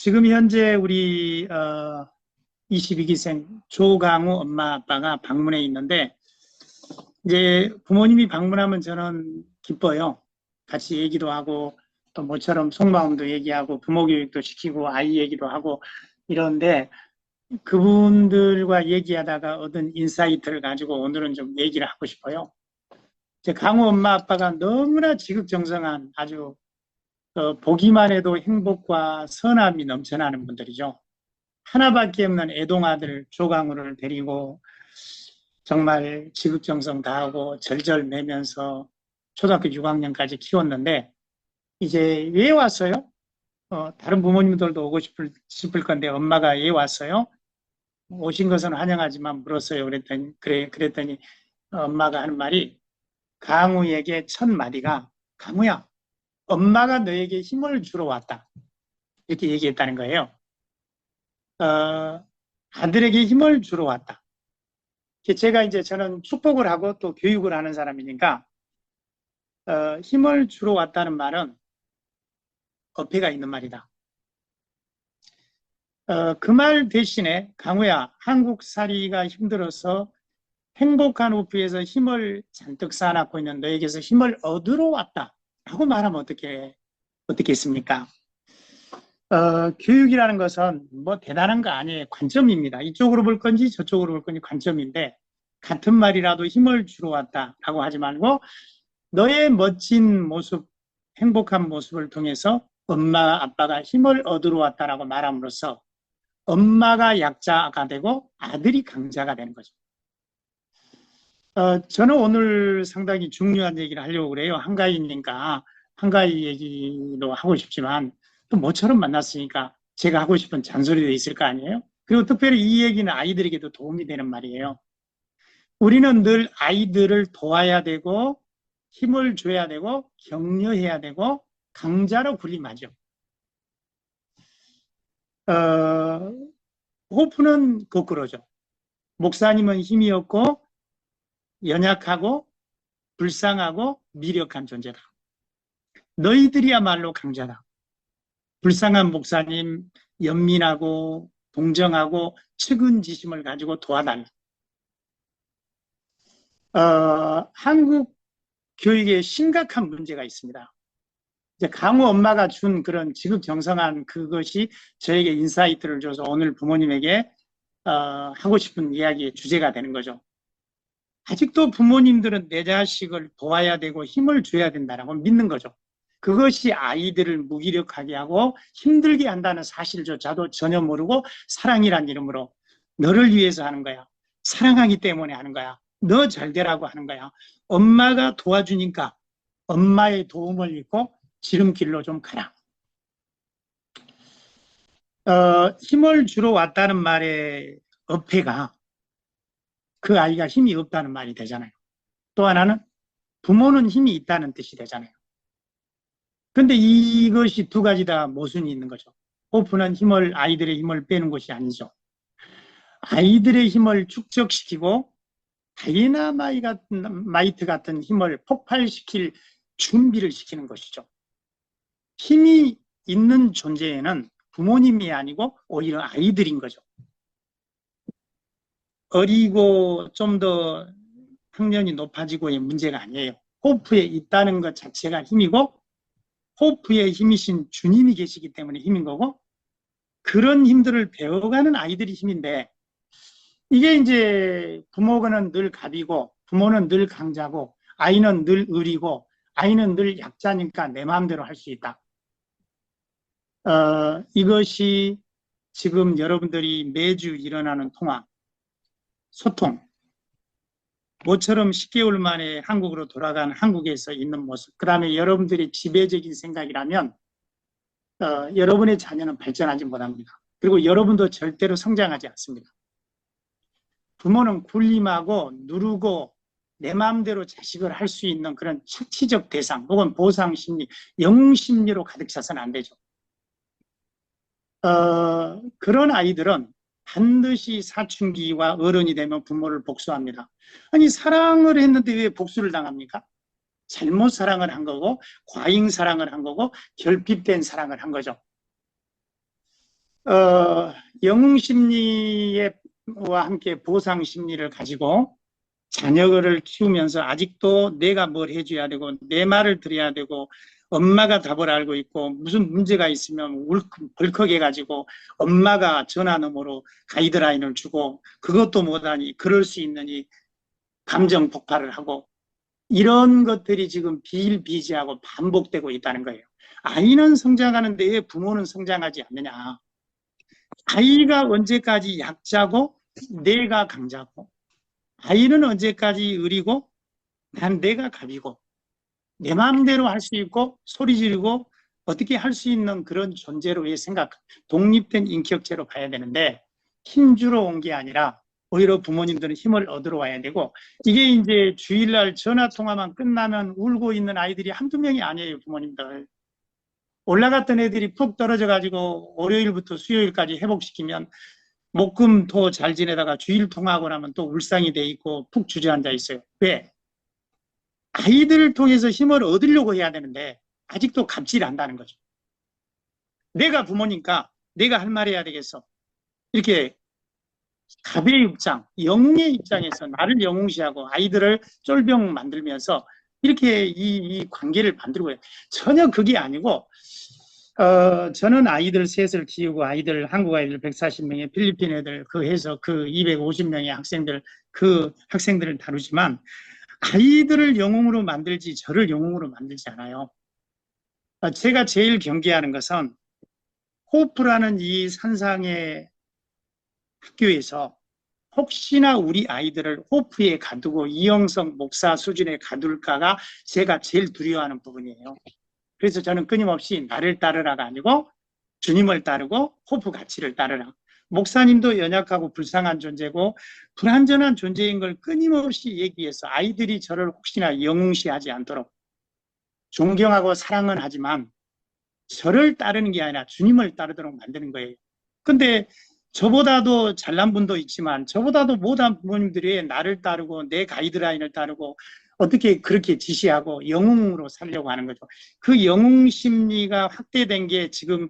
지금 현재 우리 22기생 조강우 엄마 아빠가 방문해 있는데, 이제 부모님이 방문하면 저는 기뻐요. 같이 얘기도 하고 또 모처럼 속마음도 얘기하고 부모 교육도 시키고 아이 얘기도 하고 이러는데, 그분들과 얘기하다가 얻은 인사이트를 가지고 오늘은 좀 얘기를 하고 싶어요. 이제 강우 엄마 아빠가 너무나 지극정성한, 아주 보기만 해도 행복과 선함이 넘쳐나는 분들이죠. 하나밖에 없는 애동아들 조강우를 데리고 정말 지극정성 다하고 절절매면서 초등학교 6학년까지 키웠는데, 이제 왜 왔어요? 다른 부모님들도 오고 싶을 건데 엄마가 왜 왔어요? 오신 것은 환영하지만 물었어요. 그랬더니 엄마가 하는 말이, 강우에게 첫 마디가, 강우야, 엄마가 너에게 힘을 주러 왔다, 이렇게 얘기했다는 거예요. 아들에게 힘을 주러 왔다. 저는 축복을 하고 또 교육을 하는 사람이니까, 힘을 주러 왔다는 말은 어폐가 있는 말이다. 그 말 대신에, 강우야, 한국살이가 힘들어서 행복한 오프에서 힘을 잔뜩 쌓아놓고 있는 너에게서 힘을 얻으러 왔다 라고 말하면 어떻겠습니까? 교육이라는 것은 뭐 대단한 거 아니에요. 관점입니다. 이쪽으로 볼 건지 저쪽으로 볼 건지 관점인데, 같은 말이라도 힘을 주러 왔다라고 하지 말고, 너의 멋진 모습, 행복한 모습을 통해서 엄마 아빠가 힘을 얻으러 왔다라고 말함으로써 엄마가 약자가 되고 아들이 강자가 되는 거죠. 저는 오늘 상당히 중요한 얘기를 하려고 그래요. 한가위니까 한가위 얘기도 하고 싶지만, 또 모처럼 만났으니까 제가 하고 싶은 잔소리도 있을 거 아니에요? 그리고 특별히 이 얘기는 아이들에게도 도움이 되는 말이에요. 우리는 늘 아이들을 도와야 되고 힘을 줘야 되고 격려해야 되고 강자로 군림하죠. 호프는 거꾸로죠. 목사님은 힘이 없고 연약하고 불쌍하고 미력한 존재다. 너희들이야말로 강자다. 불쌍한 목사님, 연민하고 동정하고 측은지심을 가지고 도와달라. 한국 교육에 심각한 문제가 있습니다. 이제 강우 엄마가 준 그런 지극정성한 그것이 저에게 인사이트를 줘서 오늘 부모님에게 하고 싶은 이야기의 주제가 되는 거죠. 아직도 부모님들은 내 자식을 도와야 되고 힘을 줘야 된다고 믿는 거죠. 그것이 아이들을 무기력하게 하고 힘들게 한다는 사실조차도 전혀 모르고, 사랑이란 이름으로 너를 위해서 하는 거야, 사랑하기 때문에 하는 거야, 너 잘 되라고 하는 거야, 엄마가 도와주니까 엄마의 도움을 믿고 지름길로 좀 가라. 힘을 주러 왔다는 말의 어폐가 그 아이가 힘이 없다는 말이 되잖아요. 또 하나는 부모는 힘이 있다는 뜻이 되잖아요. 근데 이것이 두 가지 다 모순이 있는 거죠. 호프는 아이들의 힘을 빼는 것이 아니죠. 아이들의 힘을 축적시키고 다이나마이트 같은 힘을 폭발시킬 준비를 시키는 것이죠. 힘이 있는 존재에는 부모님이 아니고 오히려 아이들인 거죠. 어리고 좀 더 학년이 높아지고의 문제가 아니에요. 호프에 있다는 것 자체가 힘이고, 호프의 힘이신 주님이 계시기 때문에 힘인 거고, 그런 힘들을 배워가는 아이들이 힘인데, 이게 이제 부모는 늘 갑이고 부모는 늘 강자고 아이는 늘 을이고 아이는 늘 약자니까 내 마음대로 할 수 있다. 이것이 지금 여러분들이 매주 일어나는 통화, 소통, 모처럼 10개월 만에 한국으로 돌아간 한국에서 있는 모습, 그 다음에 여러분들의 지배적인 생각이라면 여러분의 자녀는 발전하지 못합니다. 그리고 여러분도 절대로 성장하지 않습니다. 부모는 군림하고 누르고 내 마음대로 자식을 할 수 있는 그런 착취적 대상 혹은 보상심리, 영심리로 가득 차서는 안 되죠. 그런 아이들은 반드시 사춘기와 어른이 되면 부모를 복수합니다. 아니, 사랑을 했는데 왜 복수를 당합니까? 잘못 사랑을 한 거고 과잉 사랑을 한 거고 결핍된 사랑을 한 거죠. 영웅 심리와 함께 보상 심리를 가지고 자녀를 키우면서 아직도 내가 뭘 해줘야 되고 내 말을 들어야 되고 엄마가 답을 알고 있고 무슨 문제가 있으면 벌컥해가지고 엄마가 전화 너머로 가이드라인을 주고 그것도 못하니 그럴 수 있느니 감정 폭발을 하고 이런 것들이 지금 비일비재하고 반복되고 있다는 거예요. 아이는 성장하는데 왜 부모는 성장하지 않느냐. 아이가 언제까지 약자고 내가 강자고 아이는 언제까지 의리고 난 내가 갑이고 내 마음대로 할 수 있고 소리 지르고 어떻게 할 수 있는 그런 존재로의 생각, 독립된 인격체로 봐야 되는데 힘주러 온 게 아니라 오히려 부모님들은 힘을 얻으러 와야 되고 이게 이제 주일날 전화 통화만 끝나면 울고 있는 아이들이 한두 명이 아니에요, 부모님들. 올라갔던 애들이 푹 떨어져 가지고 월요일부터 수요일까지 회복시키면 목금토 잘 지내다가 주일 통화하고 나면 또 울상이 돼 있고 푹 주저앉아 있어요. 왜? 아이들을 통해서 힘을 얻으려고 해야 되는데 아직도 갑질 한다는 거죠. 내가 부모니까 내가 할 말 해야 되겠어. 이렇게 갑의 입장, 영웅의 입장에서 나를 영웅시하고 아이들을 쫄병 만들면서 이렇게 이 관계를 만들고 전혀 그게 아니고 저는 아이들 셋을 키우고 아이들 한국 아이들 140명의 필리핀 애들 그 해서 그 250명의 학생들 그 학생들을 다루지만 아이들을 영웅으로 만들지 저를 영웅으로 만들지 않아요. 제가 제일 경계하는 것은 호프라는 이 산상의 학교에서 혹시나 우리 아이들을 호프에 가두고 이영성 목사 수준에 가둘까가 제가 제일 두려워하는 부분이에요. 그래서 저는 끊임없이 나를 따르라가 아니고 주님을 따르고 호프 가치를 따르라. 목사님도 연약하고 불쌍한 존재고 불완전한 존재인 걸 끊임없이 얘기해서 아이들이 저를 혹시나 영웅시하지 않도록 존경하고 사랑은 하지만 저를 따르는 게 아니라 주님을 따르도록 만드는 거예요. 근데 저보다도 잘난 분도 있지만 저보다도 못한 부모님들이 나를 따르고 내 가이드라인을 따르고 어떻게 그렇게 지시하고 영웅으로 살려고 하는 거죠. 그 영웅 심리가 확대된 게 지금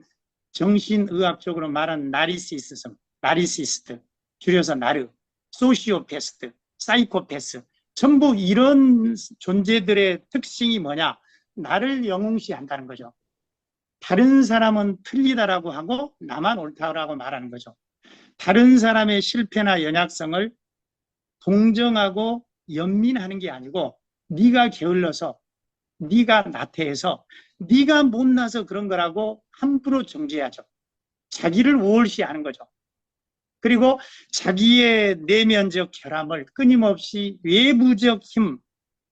정신의학적으로 말하는 나리시스즘, 나리시스트, 줄여서 나르, 소시오패스트, 사이코패스 전부 이런 존재들의 특징이 뭐냐? 나를 영웅시한다는 거죠. 다른 사람은 틀리다라고 하고 나만 옳다라고 말하는 거죠. 다른 사람의 실패나 연약성을 동정하고 연민하는 게 아니고 네가 게을러서 네가 나태해서 네가 못나서 그런 거라고 함부로 정죄하죠. 자기를 우월시하는 거죠. 그리고 자기의 내면적 결함을 끊임없이 외부적 힘,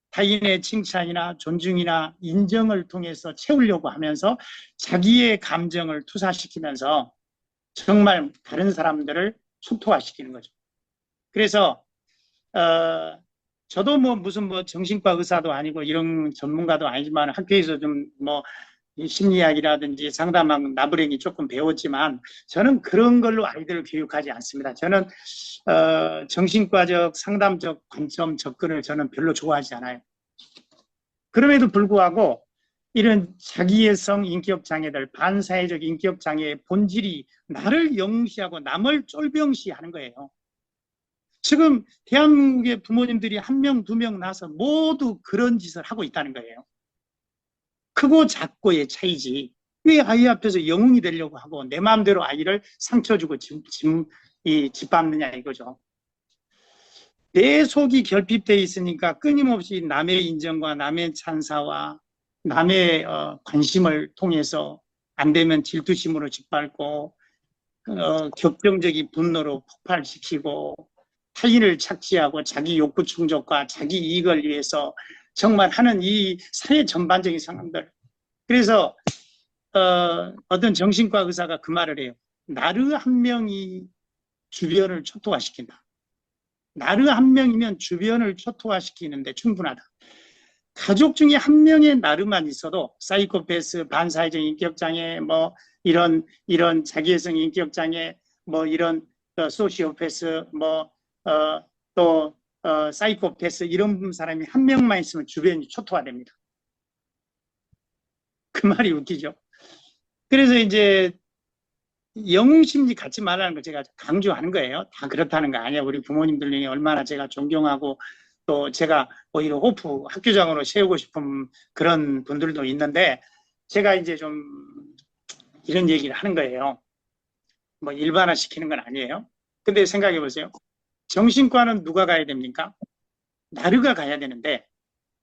타인의 칭찬이나 존중이나 인정을 통해서 채우려고 하면서 자기의 감정을 투사시키면서 정말 다른 사람들을 초토화시키는 거죠. 그래서 저도 뭐 무슨 뭐 정신과 의사도 아니고 이런 전문가도 아니지만 학교에서 좀 뭐 심리학이라든지 상담학 나부랭이 조금 배웠지만 저는 그런 걸로 아이들을 교육하지 않습니다. 저는 정신과적 상담적 관점 접근을 저는 별로 좋아하지 않아요. 그럼에도 불구하고 이런 자기애성 인격장애들, 반사회적 인격장애의 본질이 나를 영시하고 남을 쫄병시하는 거예요. 지금 대한민국의 부모님들이 한 명, 두 명 나서 모두 그런 짓을 하고 있다는 거예요. 크고 작고의 차이지. 왜 아이 앞에서 영웅이 되려고 하고 내 마음대로 아이를 상처 주고 짓밟느냐 이거죠. 내 속이 결핍되어 있으니까 끊임없이 남의 인정과 남의 찬사와 남의 관심을 통해서 안 되면 질투심으로 짓밟고 격정적인 분노로 폭발시키고 타인을 착취하고 자기 욕구 충족과 자기 이익을 위해서 정말 하는 이 사회 전반적인 상황들. 그래서 어떤 정신과 의사가 그 말을 해요. 나르 한 명이 주변을 초토화시킨다. 나르 한 명이면 주변을 초토화시키는데 충분하다. 가족 중에 한 명의 나르만 있어도 사이코패스, 반사회적 인격장애, 뭐 이런 자기애성 인격장애, 뭐 이런 소시오패스, 또 사이코패스 이런 사람이 한 명만 있으면 주변이 초토화됩니다. 그 말이 웃기죠. 그래서 이제 영웅심리 갖지 말라는 거 제가 강조하는 거예요. 다 그렇다는 거 아니에요. 우리 부모님들이 얼마나 제가 존경하고 또 제가 오히려 호프 학교장으로 세우고 싶은 그런 분들도 있는데 제가 이제 좀 이런 얘기를 하는 거예요. 뭐 일반화 시키는 건 아니에요. 근데 생각해 보세요. 정신과는 누가 가야 됩니까? 나르가 가야 되는데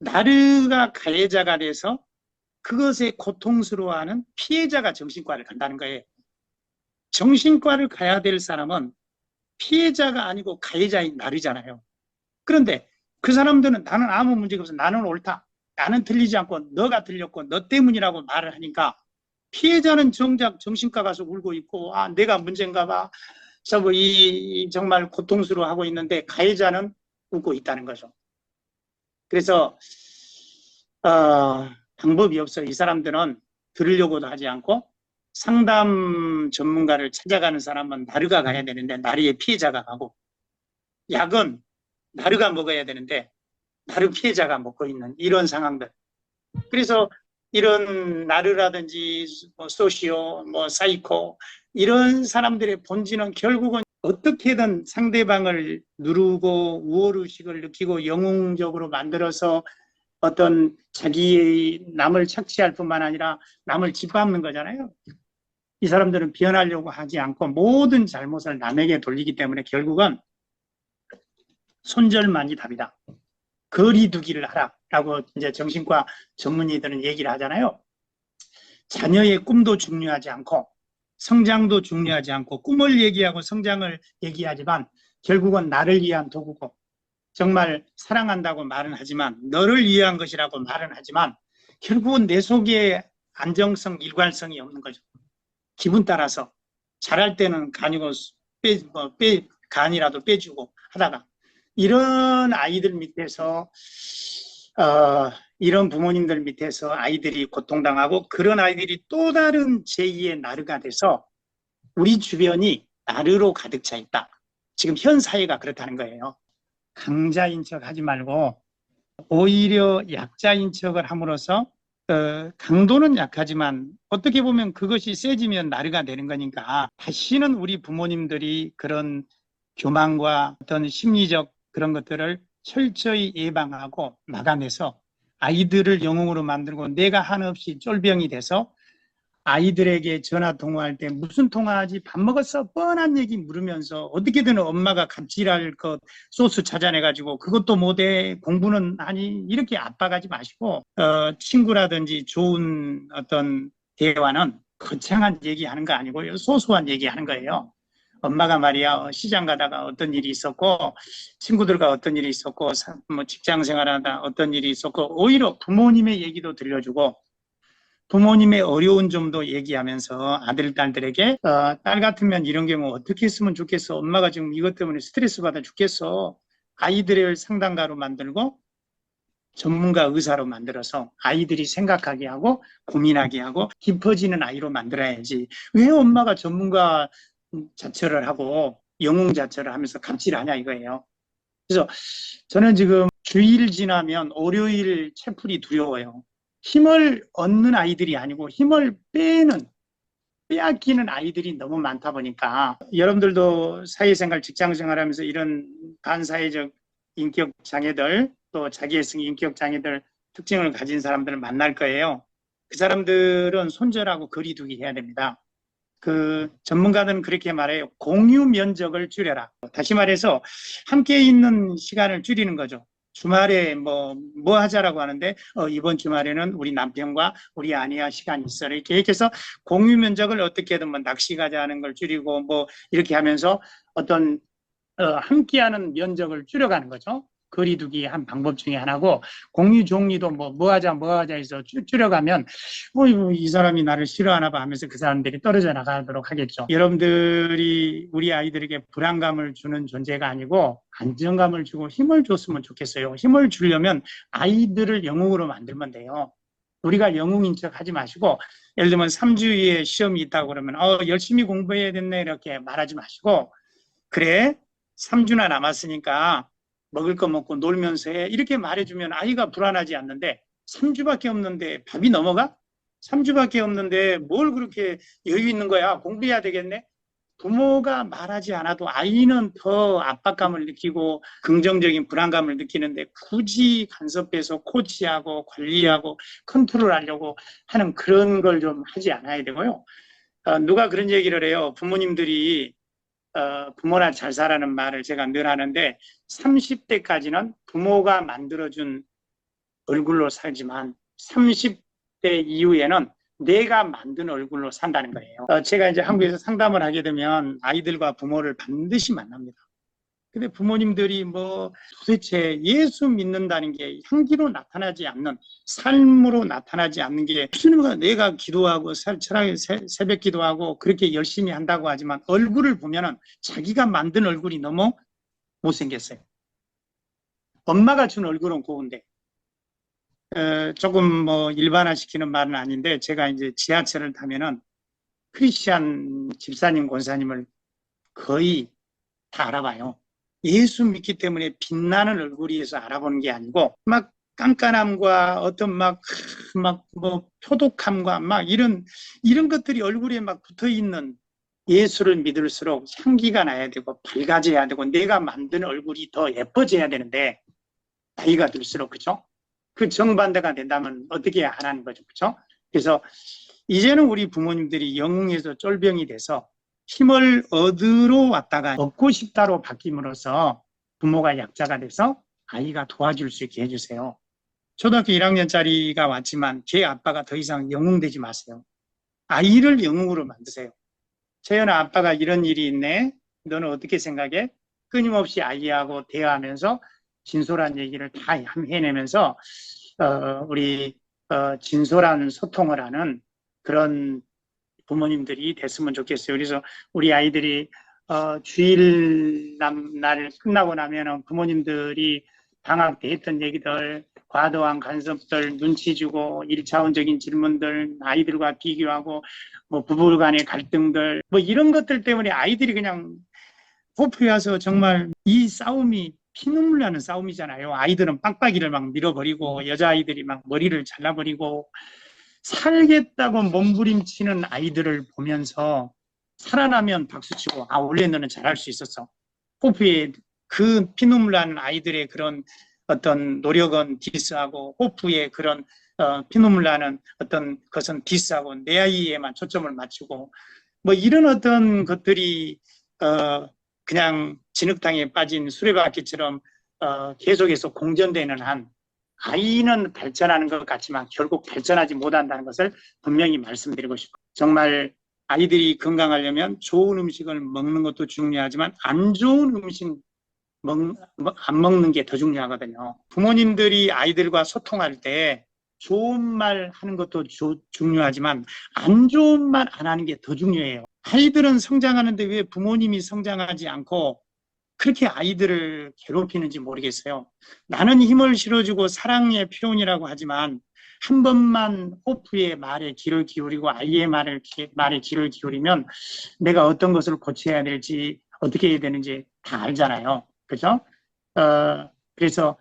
나르가 가해자가 돼서 그것에 고통스러워하는 피해자가 정신과를 간다는 거예요. 정신과를 가야 될 사람은 피해자가 아니고 가해자인 나르잖아요. 그런데 그 사람들은 나는 아무 문제가 없어. 나는 옳다. 나는 틀리지 않고 너가 틀렸고 너 때문이라고 말을 하니까 피해자는 정작 정신과 가서 울고 있고 아 내가 문제인가 봐. 그래서 이 정말 고통스러워하고 있는데 가해자는 웃고 있다는 거죠. 그래서 방법이 없어요. 이 사람들은 들으려고도 하지 않고 상담 전문가를 찾아가는 사람은 나르가 가야 되는데 나르의 피해자가 가고 약은 나르가 먹어야 되는데 나르 피해자가 먹고 있는 이런 상황들. 그래서 이런 나르라든지 뭐 소시오, 뭐 사이코 이런 사람들의 본질은 결국은 어떻게든 상대방을 누르고 우월의식을 느끼고 영웅적으로 만들어서 어떤 자기의 남을 착취할 뿐만 아니라 남을 짓밟는 거잖아요. 이 사람들은 변하려고 하지 않고 모든 잘못을 남에게 돌리기 때문에 결국은 손절만이 답이다. 거리두기를 하라라고 이제 정신과 전문의들은 얘기를 하잖아요. 자녀의 꿈도 중요하지 않고 성장도 중요하지 않고 꿈을 얘기하고 성장을 얘기하지만 결국은 나를 위한 도구고 정말 사랑한다고 말은 하지만 너를 위한 것이라고 말은 하지만 결국은 내 속에 안정성, 일관성이 없는 거죠. 기분 따라서 잘할 때는 간이고 간이라도 빼주고 하다가 이런 아이들 밑에서 이런 부모님들 밑에서 아이들이 고통당하고 그런 아이들이 또 다른 제2의 나르가 돼서 우리 주변이 나르로 가득 차 있다. 지금 현 사회가 그렇다는 거예요. 강자인 척 하지 말고 오히려 약자인 척을 함으로써 강도는 약하지만 어떻게 보면 그것이 세지면 나르가 되는 거니까 다시는 우리 부모님들이 그런 교만과 어떤 심리적 그런 것들을 철저히 예방하고 막아내서 아이들을 영웅으로 만들고 내가 한없이 쫄병이 돼서 아이들에게 전화 통화할 때 무슨 통화하지? 밥 먹었어? 뻔한 얘기 물으면서 어떻게든 엄마가 갑질할 것 소스 찾아내가지고 그것도 못해 공부는 하니 이렇게 압박하지 마시고 친구라든지 좋은 어떤 대화는 거창한 얘기하는 거 아니고요. 소소한 얘기하는 거예요. 엄마가 말이야 시장 가다가 어떤 일이 있었고 친구들과 어떤 일이 있었고 뭐 직장 생활하다 어떤 일이 있었고 오히려 부모님의 얘기도 들려주고 부모님의 어려운 점도 얘기하면서 아들, 딸들에게 딸 같으면 이런 경우 어떻게 했으면 좋겠어. 엄마가 지금 이것 때문에 스트레스 받아 죽겠어. 아이들을 상담가로 만들고 전문가 의사로 만들어서 아이들이 생각하게 하고 고민하게 하고 깊어지는 아이로 만들어야지. 왜 엄마가 전문가 자처를 하고 영웅 자처를 하면서 갑질하냐 이거예요. 그래서 저는 지금 주일 지나면 월요일 채플이 두려워요. 힘을 얻는 아이들이 아니고 힘을 빼앗기는 아이들이 너무 많다 보니까 여러분들도 사회생활, 직장생활 하면서 이런 반사회적 인격 장애들 또 자기애성 인격 장애들 특징을 가진 사람들을 만날 거예요. 그 사람들은 손절하고 거리두기 해야 됩니다. 그 전문가들은 그렇게 말해요. 공유 면적을 줄여라. 다시 말해서 함께 있는 시간을 줄이는 거죠. 주말에 뭐 하자라고 하는데 이번 주말에는 우리 남편과 우리 아내와 시간이 있어 이렇게 해서 공유 면적을 어떻게든 뭐 낚시 가자는 걸 줄이고 뭐 이렇게 하면서 어떤 함께하는 면적을 줄여가는 거죠. 거리두기 한 방법 중에 하나고 공유 종류도 뭐 하자 해서 줄여가면 이 사람이 나를 싫어하나 봐 하면서 그 사람들이 떨어져 나가도록 하겠죠. 여러분들이 우리 아이들에게 불안감을 주는 존재가 아니고 안정감을 주고 힘을 줬으면 좋겠어요. 힘을 주려면 아이들을 영웅으로 만들면 돼요. 우리가 영웅인 척 하지 마시고 예를 들면 3주에 시험이 있다고 그러면 열심히 공부해야 됐네 이렇게 말하지 마시고 그래 3주나 남았으니까 먹을 거 먹고 놀면서 해 이렇게 말해주면 아이가 불안하지 않는데 3주밖에 없는데 밥이 넘어가? 3주밖에 없는데 뭘 그렇게 여유 있는 거야? 공부해야 되겠네? 부모가 말하지 않아도 아이는 더 압박감을 느끼고 긍정적인 불안감을 느끼는데 굳이 간섭해서 코치하고 관리하고 컨트롤하려고 하는 그런 걸 좀 하지 않아야 되고요. 누가 그런 얘기를 해요. 부모님들이 부모나 잘 살라는 말을 제가 늘 하는데 30대까지는 부모가 만들어준 얼굴로 살지만 30대 이후에는 내가 만든 얼굴로 산다는 거예요. 제가 이제 한국에서 상담을 하게 되면 아이들과 부모를 반드시 만납니다. 근데 부모님들이 뭐 도대체 예수 믿는다는 게 향기로 나타나지 않는, 삶으로 나타나지 않는 게 무슨, 내가 기도하고 철학에 새벽 기도하고 그렇게 열심히 한다고 하지만 얼굴을 보면은 자기가 만든 얼굴이 너무 못생겼어요. 엄마가 준 얼굴은 고운데 조금 뭐 일반화시키는 말은 아닌데 제가 이제 지하철을 타면은 크리스찬 집사님, 권사님을 거의 다 알아봐요. 예수 믿기 때문에 빛나는 얼굴이어서 알아보는 게 아니고 막 깐깐함과 어떤 막 뭐 표독함과 막 이런 것들이 얼굴에 막 붙어 있는, 예수를 믿을수록 향기가 나야 되고 밝아져야 되고 내가 만든 얼굴이 더 예뻐져야 되는데 나이가 들수록, 그죠? 그 정반대가 된다면 어떻게 하라는 거죠, 그죠? 그래서 이제는 우리 부모님들이 영웅에서 쫄병이 돼서 힘을 얻으러 왔다가 얻고 싶다로 바뀜으로써 부모가 약자가 돼서 아이가 도와줄 수 있게 해주세요. 초등학교 1학년짜리가 왔지만 걔 아빠가 더 이상 영웅 되지 마세요. 아이를 영웅으로 만드세요. 채연아, 아빠가 이런 일이 있네. 너는 어떻게 생각해? 끊임없이 아이하고 대화하면서 진솔한 얘기를 다 해내면서 우리 진솔한 소통을 하는 그런 부모님들이 됐으면 좋겠어요. 그래서 우리 아이들이 주일 날 끝나고 나면은 부모님들이 방학 때 했던 얘기들, 과도한 간섭들, 눈치 주고 1차원적인 질문들, 아이들과 비교하고 뭐 부부 간의 갈등들, 뭐 이런 것들 때문에 아이들이 그냥 호프에 와서 정말 이 싸움이 피눈물 나는 싸움이잖아요. 아이들은 빡빡이를 막 밀어버리고 여자아이들이 막 머리를 잘라버리고 살겠다고 몸부림치는 아이들을 보면서 살아나면 박수치고, 아, 원래 너는 잘할 수 있었어. 호프의 그 피눈물 나는 아이들의 그런 어떤 노력은 디스하고 호프의 그런 피눈물 나는 어떤 것은 디스하고 내 아이에만 초점을 맞추고 뭐 이런 어떤 것들이 그냥 진흙탕에 빠진 수레바퀴처럼 계속해서 공전되는 한 아이는 발전하는 것 같지만 결국 발전하지 못한다는 것을 분명히 말씀드리고 싶어요. 정말 아이들이 건강하려면 좋은 음식을 먹는 것도 중요하지만 안 좋은 음식 안 먹는 게 더 중요하거든요. 부모님들이 아이들과 소통할 때 좋은 말 하는 것도 중요하지만 안 좋은 말 안 하는 게 더 중요해요. 아이들은 성장하는데 왜 부모님이 성장하지 않고 그렇게 아이들을 괴롭히는지 모르겠어요. 나는 힘을 실어주고 사랑의 표현이라고 하지만 한 번만 호프의 말에 귀를 기울이고 아이의 말에 귀를 기울이면 내가 어떤 것을 고쳐야 될지 어떻게 해야 되는지 다 알잖아요. 그죠? 그래서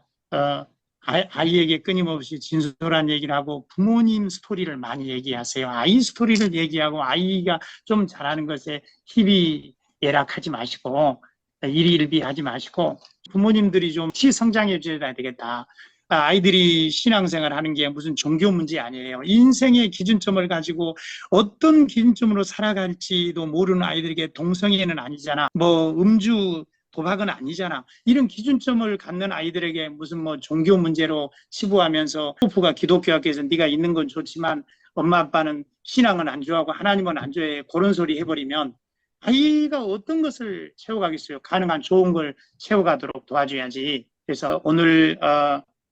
아이에게 끊임없이 진솔한 얘기를 하고 부모님 스토리를 많이 얘기하세요. 아이 스토리를 얘기하고 아이가 좀 잘하는 것에 희비 애락하지 마시고 일희일비하지 마시고 부모님들이 좀 성장해 줘야 되겠다. 아이들이 신앙생활 하는 게 무슨 종교 문제 아니에요. 인생의 기준점을 가지고 어떤 기준점으로 살아갈지도 모르는 아이들에게 동성애는 아니잖아. 뭐 음주 도박은 아니잖아. 이런 기준점을 갖는 아이들에게 무슨 뭐 종교 문제로 치부하면서 호프가 기독교 학교에서 네가 있는 건 좋지만 엄마 아빠는 신앙은 안 좋아하고 하나님은 안 좋아해. 그런 소리 해버리면 아이가 어떤 것을 채워가겠어요. 가능한 좋은 걸 채워가도록 도와줘야지. 그래서 오늘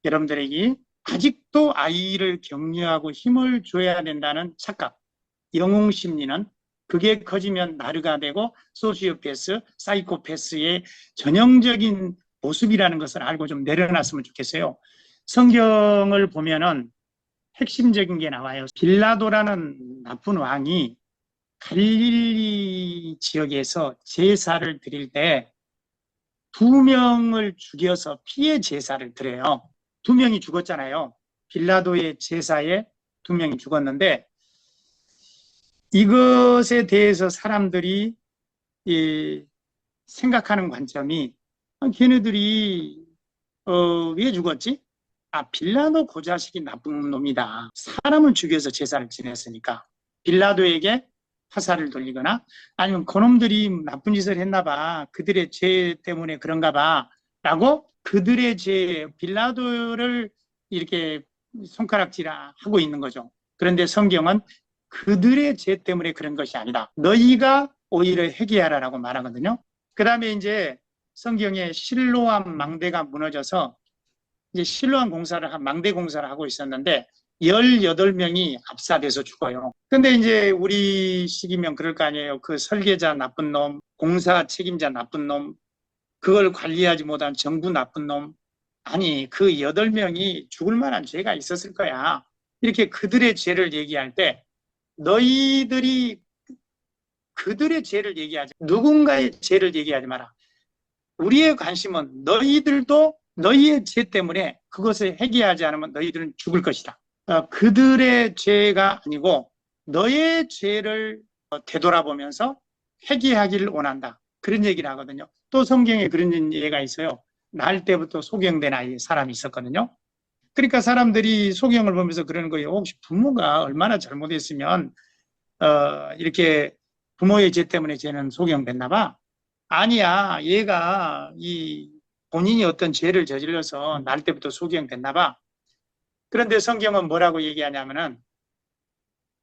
여러분들에게 아직도 아이를 격려하고 힘을 줘야 된다는 착각, 영웅 심리는 그게 커지면 나르가 되고 소시오패스, 사이코패스의 전형적인 모습이라는 것을 알고 좀 내려놨으면 좋겠어요. 성경을 보면은 핵심적인 게 나와요. 빌라도라는 나쁜 왕이 갈릴리 지역에서 제사를 드릴 때 2명을 죽여서 피해 제사를 드려요. 2명이 죽었잖아요. 빌라도의 제사에 2명이 죽었는데 이것에 대해서 사람들이 생각하는 관점이 걔네들이 왜 죽었지? 빌라도 그 자식이 나쁜 놈이다. 사람을 죽여서 제사를 지냈으니까 빌라도에게 화살을 돌리거나 아니면 그놈들이 나쁜 짓을 했나 봐. 그들의 죄 때문에 그런가 봐. 라고 그들의 죄, 빌라도를 이렇게 손가락질하고 있는 거죠. 그런데 성경은 그들의 죄 때문에 그런 것이 아니다. 너희가 오히려 회개하라라고 말하거든요. 그 다음에 이제 성경에 실로암 망대가 무너져서 이제 실로암 공사를 망대 공사를 하고 있었는데 18명이 압사돼서 죽어요. 근데 이제 우리 시기면 그럴 거 아니에요. 그 설계자 나쁜 놈, 공사 책임자 나쁜 놈, 그걸 관리하지 못한 정부 나쁜 놈. 아니, 그 8명이 죽을 만한 죄가 있었을 거야. 이렇게 그들의 죄를 얘기할 때 너희들이 그들의 죄를 얘기하지, 누군가의 죄를 얘기하지 마라. 우리의 관심은 너희들도 너희의 죄 때문에 그것을 회개하지 않으면 너희들은 죽을 것이다. 그들의 죄가 아니고 너의 죄를 되돌아보면서 회개하기를 원한다. 그런 얘기를 하거든요. 또 성경에 그런 예가 있어요. 날 때부터 소경된 사람이 있었거든요. 그러니까 사람들이 소경을 보면서 그러는 거예요. 혹시 부모가 얼마나 잘못했으면 이렇게 부모의 죄 때문에 쟤는 소경됐나 봐. 아니야, 얘가 본인이 어떤 죄를 저질러서 날 때부터 소경됐나 봐. 그런데 성경은 뭐라고 얘기하냐면은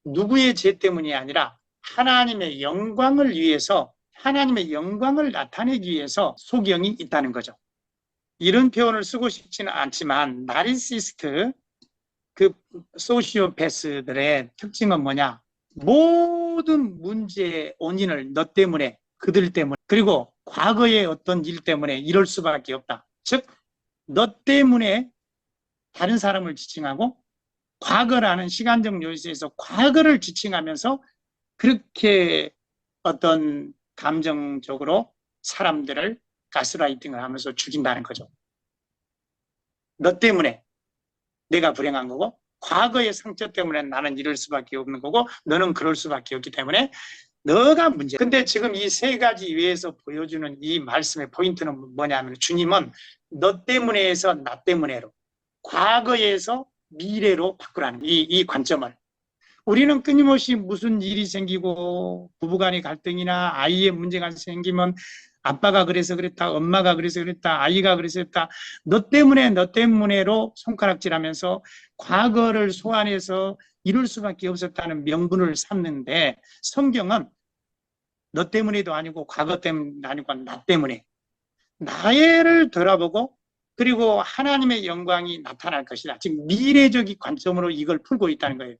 누구의 죄 때문이 아니라 하나님의 영광을 위해서, 하나님의 영광을 나타내기 위해서 소경이 있다는 거죠. 이런 표현을 쓰고 싶지는 않지만 나르시시스트, 그 소시오패스들의 특징은 뭐냐? 모든 문제의 원인을 너 때문에, 그들 때문에, 그리고 과거의 어떤 일 때문에 이럴 수밖에 없다. 즉, 너 때문에 다른 사람을 지칭하고 과거라는 시간적 요소에서 과거를 지칭하면서 그렇게 어떤 감정적으로 사람들을 가스라이팅을 하면서 죽인다는 거죠. 너 때문에 내가 불행한 거고 과거의 상처 때문에 나는 이럴 수밖에 없는 거고 너는 그럴 수밖에 없기 때문에 너가 문제. 근데 지금 이 세 가지 위에서 보여주는 이 말씀의 포인트는 뭐냐면 주님은 너 때문에에서 나 때문에로, 과거에서 미래로 바꾸라는 이 관점을. 우리는 끊임없이 무슨 일이 생기고 부부간의 갈등이나 아이의 문제가 생기면 아빠가 그래서 그랬다, 엄마가 그래서 그랬다, 아이가 그래서 그랬다, 너 때문에로 손가락질하면서 과거를 소환해서 이룰 수밖에 없었다는 명분을 삼는데 성경은 너 때문에도 아니고 과거 때문에도 아니고 나 때문에 나를 돌아보고 그리고 하나님의 영광이 나타날 것이다. 지금 미래적인 관점으로 이걸 풀고 있다는 거예요.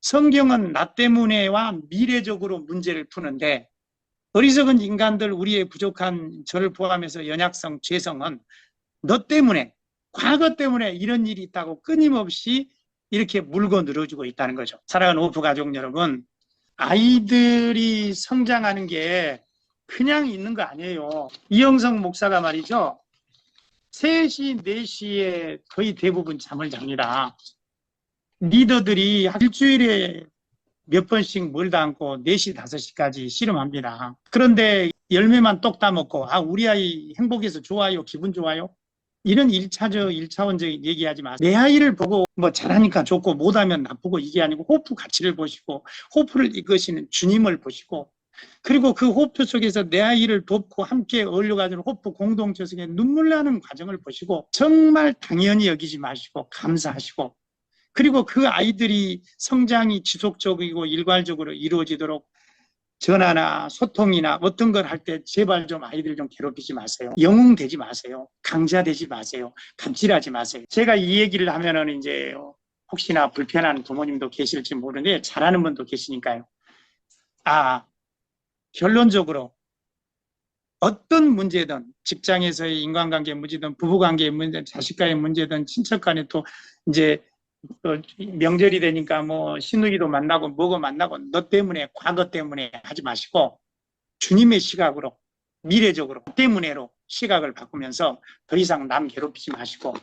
성경은 나 때문에와 미래적으로 문제를 푸는데 어리석은 인간들, 우리의 부족한 저를 포함해서 연약성, 죄성은 너 때문에, 과거 때문에 이런 일이 있다고 끊임없이 이렇게 물고 늘어주고 있다는 거죠. 사랑하는 오프 가족 여러분, 아이들이 성장하는 게 그냥 있는 거 아니에요. 이영성 목사가 말이죠. 3시, 4시에 거의 대부분 잠을 잡니다. 리더들이 일주일에 몇 번씩 멀다 않고 4시, 5시까지 씨름합니다. 그런데 열매만 똑 따먹고 우리 아이 행복해서 좋아요, 기분 좋아요? 이런 1차원적인 얘기하지 마세요. 내 아이를 보고 뭐 잘하니까 좋고 못하면 나쁘고 이게 아니고 호프 가치를 보시고 호프를 이끄시는 주님을 보시고 그리고 그 호프 속에서 내 아이를 돕고 함께 어울려가지고 호프 공동체 속에 눈물 나는 과정을 보시고 정말 당연히 여기지 마시고 감사하시고 그리고 그 아이들이 성장이 지속적이고 일괄적으로 이루어지도록 전화나 소통이나 어떤 걸 할 때 제발 좀 아이들 좀 괴롭히지 마세요. 영웅되지 마세요. 강자되지 마세요. 갑질하지 마세요. 제가 이 얘기를 하면은 이제 혹시나 불편한 부모님도 계실지 모르는데 잘하는 분도 계시니까요. 결론적으로 어떤 문제든 직장에서의 인간관계 문제든 부부관계의 문제든 자식과의 문제든 친척 간에 또 이제 명절이 되니까 뭐 시누이도 만나고 뭐고 만나고 너 때문에 과거 때문에 하지 마시고 주님의 시각으로 미래적으로 때문에로 시각을 바꾸면서 더 이상 남 괴롭히지 마시고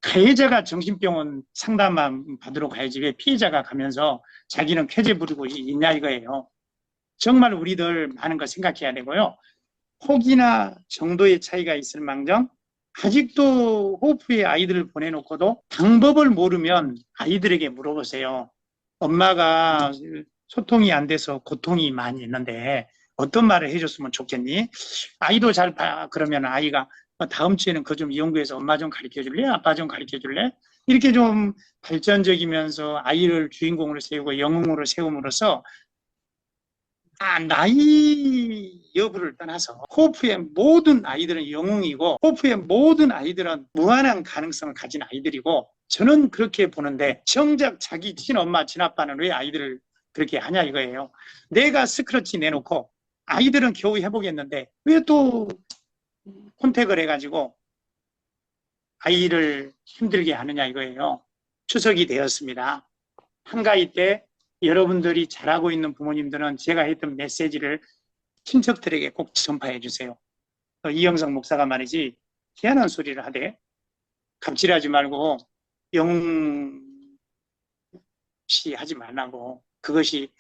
가해자가 정신병원 상담만 받으러 가야지 왜 피해자가 가면서 자기는 쾌재 부리고 있냐 이거예요. 정말 우리들 많은 거 생각해야 되고요. 혹이나 정도의 차이가 있을 망정 아직도 호프의 아이들을 보내놓고도 방법을 모르면 아이들에게 물어보세요. 엄마가 소통이 안 돼서 고통이 많이 있는데 어떤 말을 해줬으면 좋겠니? 아이도 잘 봐. 그러면 아이가 다음 주에는 그거 좀 연구해서 엄마 좀 가르쳐 줄래? 아빠 좀 가르쳐 줄래? 이렇게 좀 발전적이면서 아이를 주인공으로 세우고 영웅으로 세움으로써 나이 여부를 떠나서 호프의 모든 아이들은 영웅이고 호프의 모든 아이들은 무한한 가능성을 가진 아이들이고 저는 그렇게 보는데 정작 자기 친엄마 친아빠는 왜 아이들을 그렇게 하냐 이거예요. 내가 스크러치 내놓고 아이들은 겨우 해보겠는데 왜 또 컨택을 해가지고 아이를 힘들게 하느냐 이거예요. 추석이 되었습니다. 한가위 때 여러분들이 잘하고 있는 부모님들은 제가 했던 메시지를 친척들에게 꼭 전파해 주세요. 이영석 목사가 말이지 희한한 소리를 하되 갑질하지 말고 영웅시 하지 말라고 그것이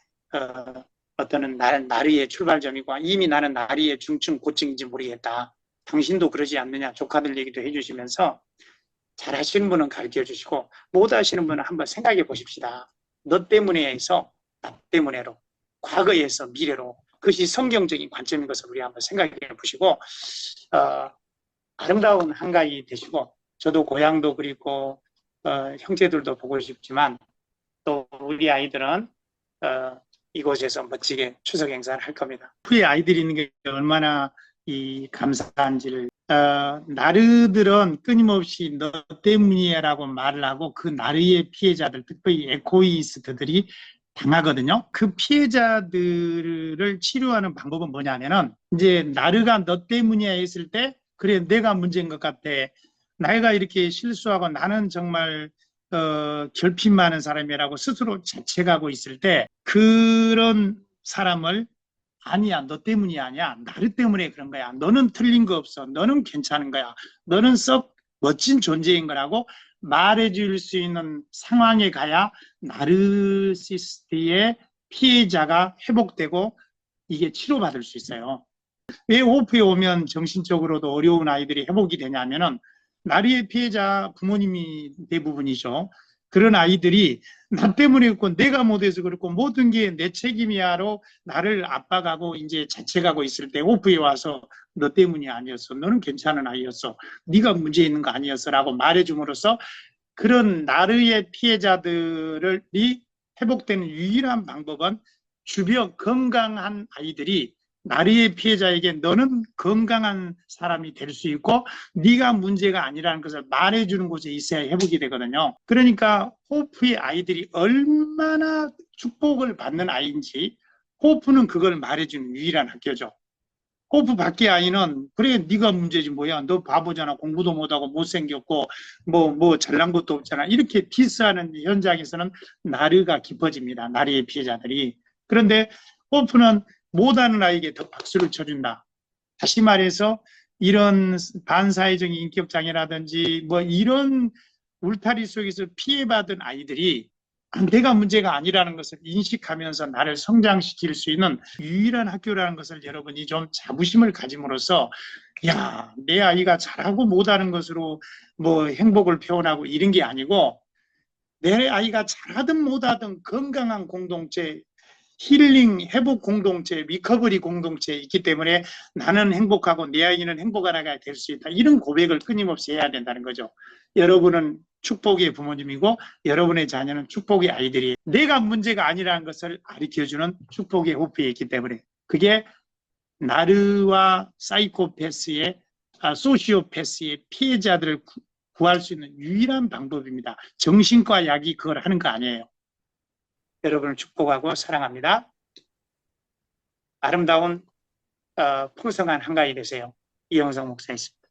어떤 나리의 출발점이고 이미 나는 나리의 중증 고증인지 모르겠다. 당신도 그러지 않느냐 조카들 얘기도 해주시면서 잘 하시는 분은 가르쳐 주시고 못 하시는 분은 한번 생각해 보십시다. 너 때문에 해서 나 때문에로 과거에서 미래로 그것이 성경적인 관점인 것을 우리 한번 생각해 보시고 아름다운 한가위 되시고 저도 고향도 그리고 형제들도 보고 싶지만 또 우리 아이들은 이곳에서 멋지게 추석 행사를 할 겁니다. 후에 아이들이 있는 게 얼마나 감사한지를 나르들은 끊임없이 너 때문이야라고 말을 하고 그 나르의 피해자들 특히 에코이스트들이 당하거든요. 그 피해자들을 치료하는 방법은 뭐냐면은 이제 나르가 너 때문이야 했을 때 그래 내가 문제인 것 같아. 내가 이렇게 실수하고 나는 정말 결핍 많은 사람이라고 스스로 자책하고 있을 때 그런 사람을 아니야, 너 때문이 아니야. 나르 때문에 그런 거야. 너는 틀린 거 없어. 너는 괜찮은 거야. 너는 썩 멋진 존재인 거라고 말해줄 수 있는 상황에 가야 나르시스트의 피해자가 회복되고 이게 치료받을 수 있어요. 왜 오프에 오면 정신적으로도 어려운 아이들이 회복이 되냐면은 나리의 피해자 부모님이 대부분이죠. 그런 아이들이 나 때문에 그렇고 내가 못해서 그렇고 모든 게 내 책임이야로 나를 압박하고 이제 자책하고 있을 때 오프에 와서 너 때문이 아니었어. 너는 괜찮은 아이였어. 네가 문제 있는 거 아니었어라고 말해줌으로써 그런 나르의 피해자들이 회복되는 유일한 방법은 주변 건강한 아이들이 나르의 피해자에게 너는 건강한 사람이 될 수 있고 네가 문제가 아니라는 것을 말해주는 곳에 있어야 회복이 되거든요. 그러니까 호프의 아이들이 얼마나 축복을 받는 아이인지 호프는 그걸 말해주는 유일한 학교죠. 호프 밖의 아이는 그래 네가 문제지 뭐야 너 바보잖아 공부도 못하고 못생겼고 뭐 잘난 것도 없잖아 이렇게 디스하는 현장에서는 나르가 깊어집니다. 나르의 피해자들이. 그런데 호프는 못하는 아이에게 더 박수를 쳐준다. 다시 말해서 이런 반사회적인 인격장애라든지 뭐 이런 울타리 속에서 피해받은 아이들이 내가 문제가 아니라는 것을 인식하면서 나를 성장시킬 수 있는 유일한 학교라는 것을 여러분이 좀 자부심을 가짐으로써 야, 내 아이가 잘하고 못하는 것으로 뭐 행복을 표현하고 이런 게 아니고 내 아이가 잘하든 못하든 건강한 공동체 힐링, 회복 공동체, 리커버리 공동체에 있기 때문에 나는 행복하고 내 아이는 행복한 아이가 될 수 있다. 이런 고백을 끊임없이 해야 된다는 거죠. 여러분은 축복의 부모님이고 여러분의 자녀는 축복의 아이들이에요. 내가 문제가 아니라는 것을 가르쳐주는 축복의 호프에 있기 때문에 그게 나르와 사이코패스의 소시오패스의 피해자들을 구할 수 있는 유일한 방법입니다. 정신과 약이 그걸 하는 거 아니에요. 여러분을 축복하고 사랑합니다. 아름다운 풍성한 한가위 되세요. 이영석 목사였습니다.